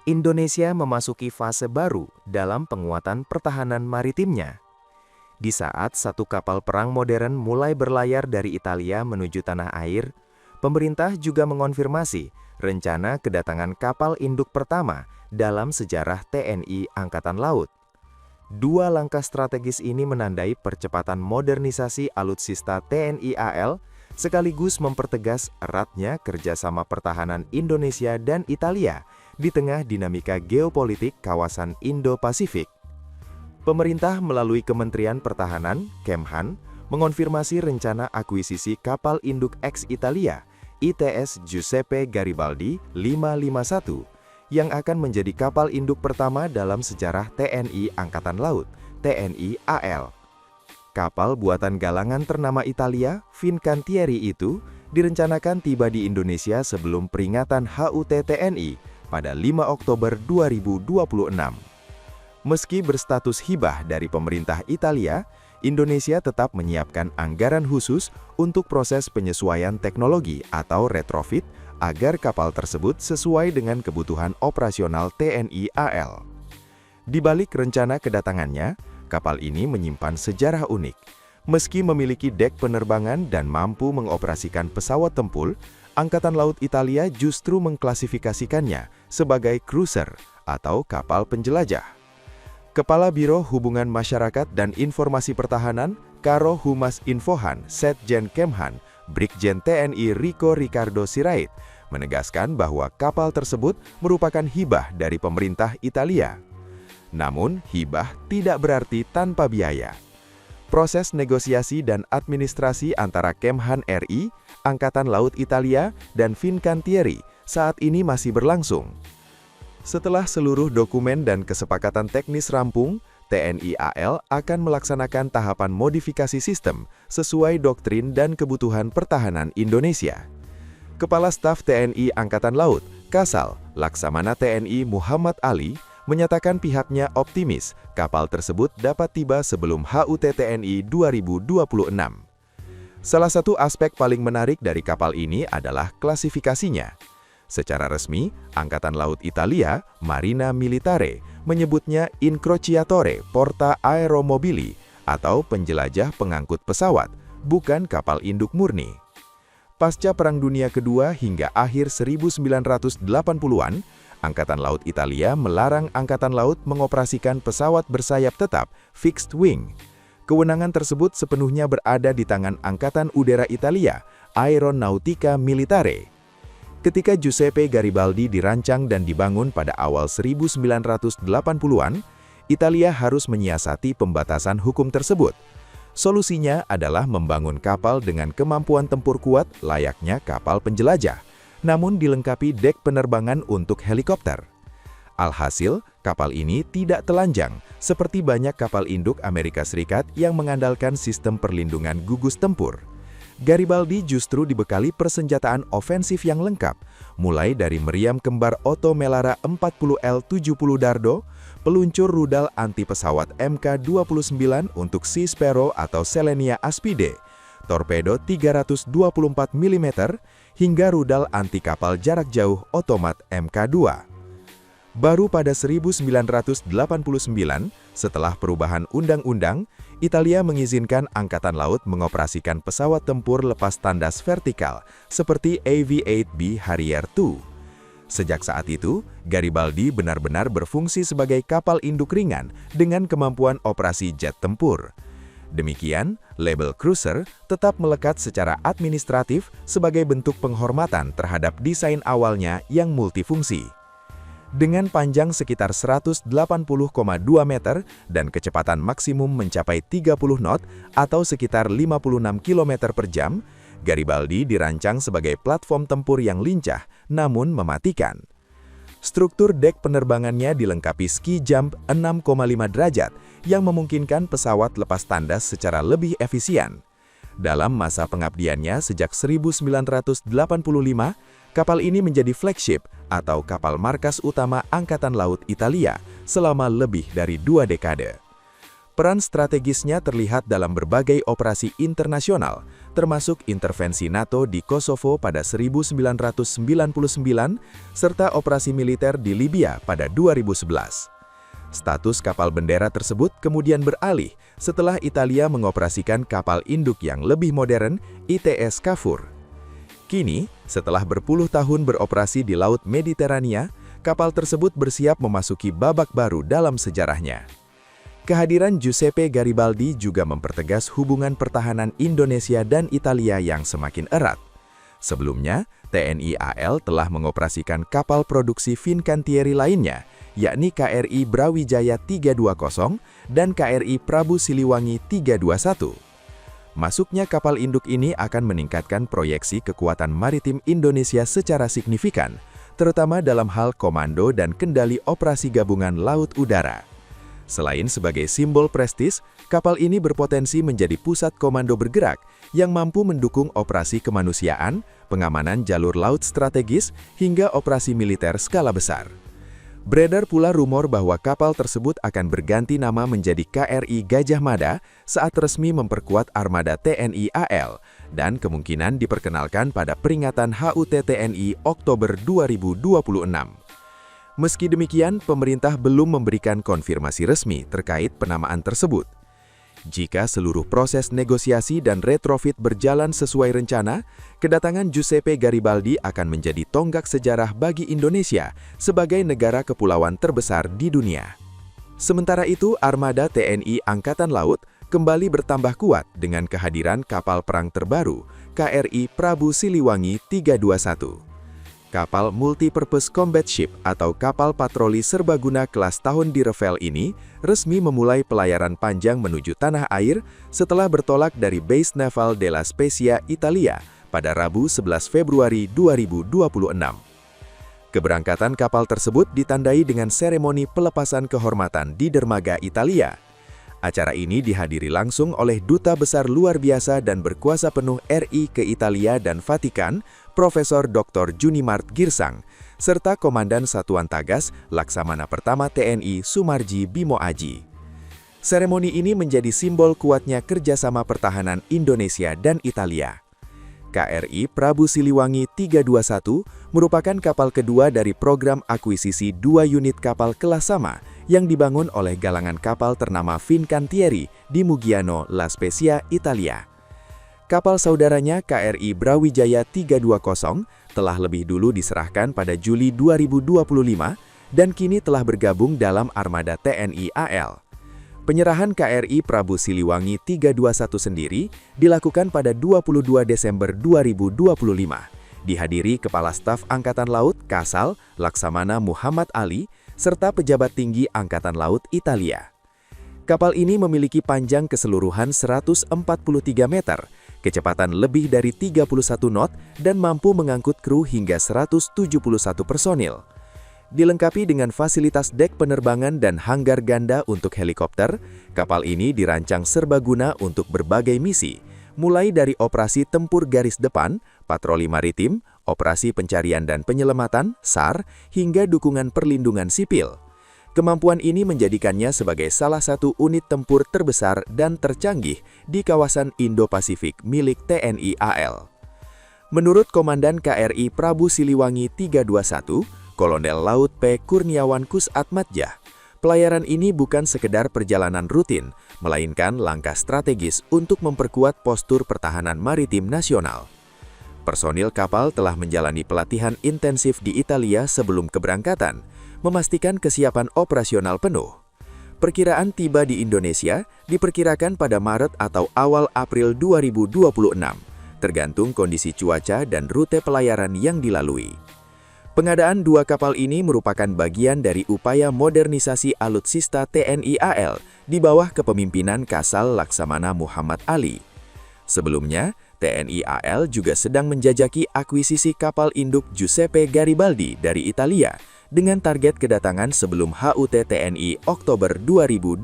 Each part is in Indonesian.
Indonesia memasuki fase baru dalam penguatan pertahanan maritimnya. Di saat satu kapal perang modern mulai berlayar dari Italia menuju tanah air, pemerintah juga mengonfirmasi rencana kedatangan kapal induk pertama dalam sejarah TNI Angkatan Laut. Dua langkah strategis ini menandai percepatan modernisasi alutsista TNI AL, sekaligus mempertegas eratnya kerjasama pertahanan Indonesia dan Italia di tengah dinamika geopolitik kawasan Indo-Pasifik. Pemerintah melalui Kementerian Pertahanan, Kemhan, mengonfirmasi rencana akuisisi kapal induk ex-Italia, ITS Giuseppe Garibaldi 551, yang akan menjadi kapal induk pertama dalam sejarah TNI Angkatan Laut, TNI AL. Kapal buatan galangan ternama Italia, Fincantieri itu, direncanakan tiba di Indonesia sebelum peringatan HUT TNI pada 5 Oktober 2026. Meski berstatus hibah dari pemerintah Italia, Indonesia tetap menyiapkan anggaran khusus untuk proses penyesuaian teknologi atau retrofit agar kapal tersebut sesuai dengan kebutuhan operasional TNI AL. Di balik rencana kedatangannya, kapal ini menyimpan sejarah unik. Meski memiliki dek penerbangan dan mampu mengoperasikan pesawat tempur, Angkatan Laut Italia justru mengklasifikasikannya sebagai cruiser atau kapal penjelajah. Kepala Biro Hubungan Masyarakat dan Informasi Pertahanan, Karo Humas Infohan, Setjen Kemhan, Brigjen TNI Rico Ricardo Sirait, menegaskan bahwa kapal tersebut merupakan hibah dari pemerintah Italia. Namun, hibah tidak berarti tanpa biaya. Proses negosiasi dan administrasi antara Kemhan RI, Angkatan Laut Italia, dan Fincantieri saat ini masih berlangsung. Setelah seluruh dokumen dan kesepakatan teknis rampung, TNI AL akan melaksanakan tahapan modifikasi sistem sesuai doktrin dan kebutuhan pertahanan Indonesia. Kepala Staf TNI Angkatan Laut, Kasal, Laksamana TNI Muhammad Ali, menyatakan pihaknya optimis kapal tersebut dapat tiba sebelum HUT TNI 2026. Salah satu aspek paling menarik dari kapal ini adalah klasifikasinya. Secara resmi, Angkatan Laut Italia, Marina Militare, menyebutnya Incrociatore Porta Aeromobili atau penjelajah pengangkut pesawat, bukan kapal induk murni. Pasca Perang Dunia Kedua hingga akhir 1980-an, Angkatan Laut Italia melarang Angkatan Laut mengoperasikan pesawat bersayap tetap, fixed wing. Kewenangan tersebut sepenuhnya berada di tangan Angkatan Udara Italia, Aeronautica Militare. Ketika Giuseppe Garibaldi dirancang dan dibangun pada awal 1980-an, Italia harus menyiasati pembatasan hukum tersebut. Solusinya adalah membangun kapal dengan kemampuan tempur kuat layaknya kapal penjelajah, namun dilengkapi dek penerbangan untuk helikopter. Alhasil, kapal ini tidak telanjang, seperti banyak kapal induk Amerika Serikat yang mengandalkan sistem perlindungan gugus tempur. Garibaldi justru dibekali persenjataan ofensif yang lengkap, mulai dari meriam kembar Otto Melara 40L70 Dardo, peluncur rudal anti pesawat Mk-29 untuk Sea Sparrow atau Selenia Aspide, torpedo 324 mm, hingga rudal anti kapal jarak jauh otomat Mk2. Baru pada 1989, setelah perubahan undang-undang, Italia mengizinkan Angkatan Laut mengoperasikan pesawat tempur lepas tandas vertikal seperti AV-8B Harrier II. Sejak saat itu, Garibaldi benar-benar berfungsi sebagai kapal induk ringan dengan kemampuan operasi jet tempur. Demikian, label cruiser tetap melekat secara administratif sebagai bentuk penghormatan terhadap desain awalnya yang multifungsi. Dengan panjang sekitar 180,2 meter dan kecepatan maksimum mencapai 30 knot atau sekitar 56 km per jam, Garibaldi dirancang sebagai platform tempur yang lincah namun mematikan. Struktur dek penerbangannya dilengkapi ski jump 6,5 derajat yang memungkinkan pesawat lepas tandas secara lebih efisien. Dalam masa pengabdiannya sejak 1985, kapal ini menjadi flagship atau kapal markas utama Angkatan Laut Italia selama lebih dari 2 dekade. Peran strategisnya terlihat dalam berbagai operasi internasional, termasuk intervensi NATO di Kosovo pada 1999 serta operasi militer di Libya pada 2011. Status kapal bendera tersebut kemudian beralih setelah Italia mengoperasikan kapal induk yang lebih modern, ITS Cavour. Kini, setelah berpuluh tahun beroperasi di Laut Mediterania, kapal tersebut bersiap memasuki babak baru dalam sejarahnya. Kehadiran Giuseppe Garibaldi juga mempertegas hubungan pertahanan Indonesia dan Italia yang semakin erat. Sebelumnya, TNI AL telah mengoperasikan kapal produksi Fincantieri lainnya, yakni KRI Brawijaya 320 dan KRI Prabu Siliwangi 321. Masuknya kapal induk ini akan meningkatkan proyeksi kekuatan maritim Indonesia secara signifikan, terutama dalam hal komando dan kendali operasi gabungan laut-udara. Selain sebagai simbol prestis, kapal ini berpotensi menjadi pusat komando bergerak yang mampu mendukung operasi kemanusiaan, pengamanan jalur laut strategis, hingga operasi militer skala besar. Beredar pula rumor bahwa kapal tersebut akan berganti nama menjadi KRI Gajah Mada saat resmi memperkuat armada TNI AL dan kemungkinan diperkenalkan pada peringatan HUT TNI Oktober 2026. Meski demikian, pemerintah belum memberikan konfirmasi resmi terkait penamaan tersebut. Jika seluruh proses negosiasi dan retrofit berjalan sesuai rencana, kedatangan Giuseppe Garibaldi akan menjadi tonggak sejarah bagi Indonesia sebagai negara kepulauan terbesar di dunia. Sementara itu, armada TNI Angkatan Laut kembali bertambah kuat dengan kehadiran kapal perang terbaru, KRI Prabu Siliwangi 321. Kapal Multi-Purpose Combat Ship atau kapal patroli serbaguna kelas tahun di Revel ini resmi memulai pelayaran panjang menuju tanah air setelah bertolak dari Base Naval della Spezia, Italia pada Rabu 11 Februari 2026. Keberangkatan kapal tersebut ditandai dengan seremoni pelepasan kehormatan di dermaga Italia. Acara ini dihadiri langsung oleh Duta Besar Luar Biasa dan Berkuasa Penuh RI ke Italia dan Vatikan, Profesor Dr. Junimart Girsang, serta Komandan Satuan Tagas Laksamana Pertama TNI Sumarji Bimo Aji. Seremoni ini menjadi simbol kuatnya kerjasama pertahanan Indonesia dan Italia. KRI Prabu Siliwangi 321 merupakan kapal kedua dari program akuisisi 2 unit kapal kelas sama yang dibangun oleh galangan kapal ternama Fincantieri di Muggiano, La Spezia, Italia. Kapal saudaranya KRI Brawijaya 320 telah lebih dulu diserahkan pada Juli 2025 dan kini telah bergabung dalam armada TNI AL. Penyerahan KRI Prabu Siliwangi 321 sendiri dilakukan pada 22 Desember 2025, dihadiri Kepala Staf Angkatan Laut Kasal Laksamana Muhammad Ali, serta pejabat tinggi Angkatan Laut Italia. Kapal ini memiliki panjang keseluruhan 143 meter, kecepatan lebih dari 31 knot, dan mampu mengangkut kru hingga 171 personil. Dilengkapi dengan fasilitas dek penerbangan dan hanggar ganda untuk helikopter, kapal ini dirancang serbaguna untuk berbagai misi, mulai dari operasi tempur garis depan, patroli maritim, operasi pencarian dan penyelamatan, SAR, hingga dukungan perlindungan sipil. Kemampuan ini menjadikannya sebagai salah satu unit tempur terbesar dan tercanggih di kawasan Indo-Pasifik milik TNI AL. Menurut Komandan KRI Prabu Siliwangi 321, Kolonel Laut P. Kurniawan Kusatmadjah, pelayaran ini bukan sekedar perjalanan rutin, melainkan langkah strategis untuk memperkuat postur pertahanan maritim nasional. Personil kapal telah menjalani pelatihan intensif di Italia sebelum keberangkatan, memastikan kesiapan operasional penuh. Perkiraan tiba di Indonesia diperkirakan pada Maret atau awal April 2026, tergantung kondisi cuaca dan rute pelayaran yang dilalui. Pengadaan 2 kapal ini merupakan bagian dari upaya modernisasi alutsista TNI AL di bawah kepemimpinan Kasal Laksamana Muhammad Ali. Sebelumnya, TNI AL juga sedang menjajaki akuisisi kapal induk Giuseppe Garibaldi dari Italia dengan target kedatangan sebelum HUT TNI Oktober 2026.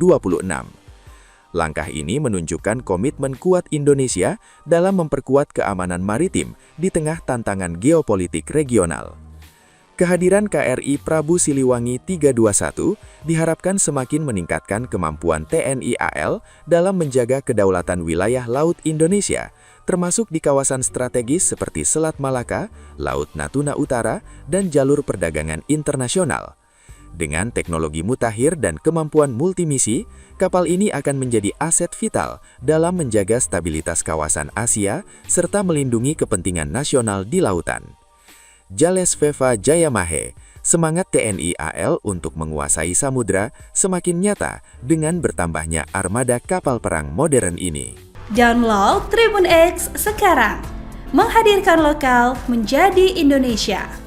Langkah ini menunjukkan komitmen kuat Indonesia dalam memperkuat keamanan maritim di tengah tantangan geopolitik regional. Kehadiran KRI Prabu Siliwangi 321 diharapkan semakin meningkatkan kemampuan TNI AL dalam menjaga kedaulatan wilayah laut Indonesia, termasuk di kawasan strategis seperti Selat Malaka, Laut Natuna Utara, dan jalur perdagangan internasional. Dengan teknologi mutakhir dan kemampuan multimisi, kapal ini akan menjadi aset vital dalam menjaga stabilitas kawasan Asia serta melindungi kepentingan nasional di lautan. Jalesveva Jayamahe, semangat TNI AL untuk menguasai samudra semakin nyata dengan bertambahnya armada kapal perang modern ini. Download Tribun X sekarang, menghadirkan lokal menjadi Indonesia.